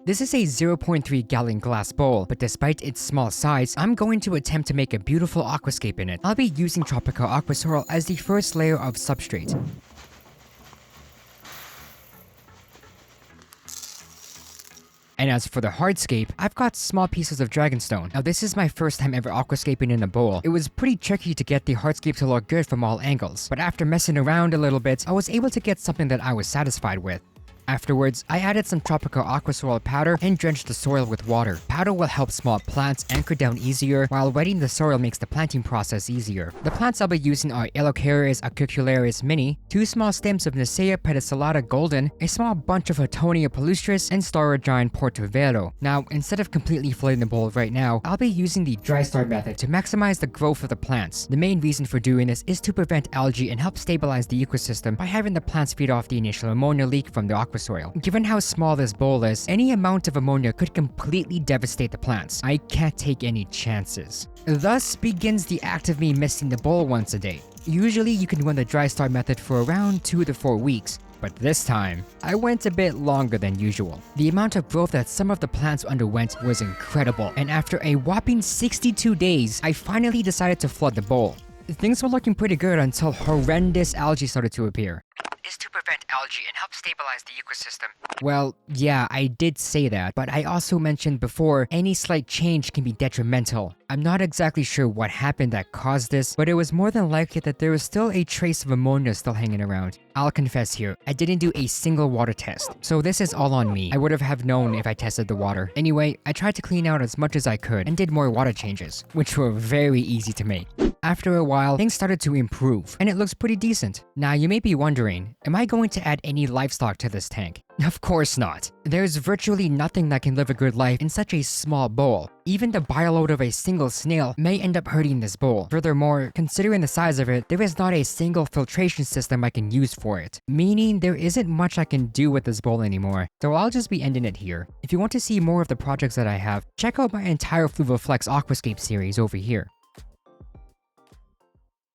This is a 0.3 gallon glass bowl, but despite its small size, I'm going to attempt to make a beautiful aquascape in it. I'll be using tropical aqua soil as the first layer of substrate. And as for the hardscape, I've got small pieces of dragonstone. Now this is my first time ever aquascaping in a bowl. It was pretty tricky to get the hardscape to look good from all angles, but after messing around a little bit, I was able to get something that I was satisfied with. Afterwards, I added some tropical aqua soil powder and drenched the soil with water. Powder will help small plants anchor down easier, while wetting the soil makes the planting process easier. The plants I'll be using are Alocaris acicularis mini, 2 small stems of Nisea pedicellata golden, a small bunch of Hatonia palustris, and Staurogyne portovero. Now, instead of completely flooding the bowl right now, I'll be using the dry start method to maximize the growth of the plants. The main reason for doing this is to prevent algae and help stabilize the ecosystem by having the plants feed off the initial ammonia leak from the aqua soil. Given how small this bowl is, any amount of ammonia could completely devastate the plants. I can't take any chances. Thus begins the act of me missing the bowl once a day. Usually you can run the dry start method for around 2 to 4 weeks, but this time, I went a bit longer than usual. The amount of growth that some of the plants underwent was incredible, and after a whopping 62 days, I finally decided to flood the bowl. Things were looking pretty good until horrendous algae started to appear. Is to prevent algae and help stabilize the ecosystem. Well, yeah, I did say that, but I also mentioned before, any slight change can be detrimental. I'm not exactly sure what happened that caused this, but it was more than likely that there was still a trace of ammonia still hanging around. I'll confess here, I didn't do a single water test, so this is all on me. I would have known if I tested the water. Anyway, I tried to clean out as much as I could and did more water changes, which were very easy to make. After a while, things started to improve, and it looks pretty decent. Now, you may be wondering, am I going to add any livestock to this tank? Of course not. There's virtually nothing that can live a good life in such a small bowl. Even the bioload of a single snail may end up hurting this bowl. Furthermore, considering the size of it, there is not a single filtration system I can use for it, meaning there isn't much I can do with this bowl anymore, so I'll just be ending it here. If you want to see more of the projects that I have, check out my entire Fluvoflex Aquascape series over here.